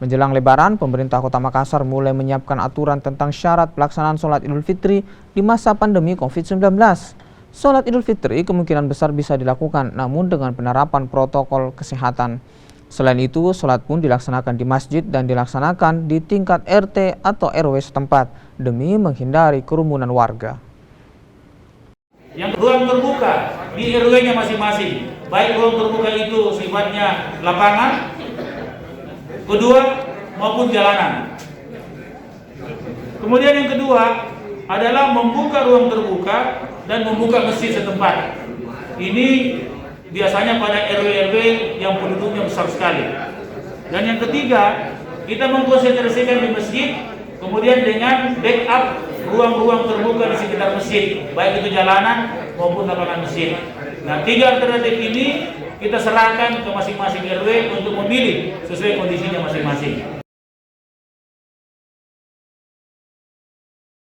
Menjelang Lebaran, pemerintah Kota Makassar mulai menyiapkan aturan tentang syarat pelaksanaan sholat Idul Fitri di masa pandemi COVID-19. Sholat Idul Fitri kemungkinan besar bisa dilakukan, namun dengan penerapan protokol kesehatan. Selain itu, sholat pun dilaksanakan di masjid dan dilaksanakan di tingkat RT atau RW setempat demi menghindari kerumunan warga. Yang ruang terbuka di RW-nya masing-masing, baik ruang terbuka itu sifatnya lapangan, kedua maupun jalanan. Kemudian yang kedua adalah membuka ruang terbuka dan membuka masjid setempat. Ini biasanya pada RW-RW yang penduduknya besar sekali. Dan yang ketiga, kita mengkonsentrasikan di masjid, kemudian dengan backup ruang-ruang terbuka di sekitar masjid, baik itu jalanan maupun lapangan masjid. Nah, 3 alternatif ini kita serahkan ke masing-masing RW untuk memilih sesuai kondisinya masing-masing.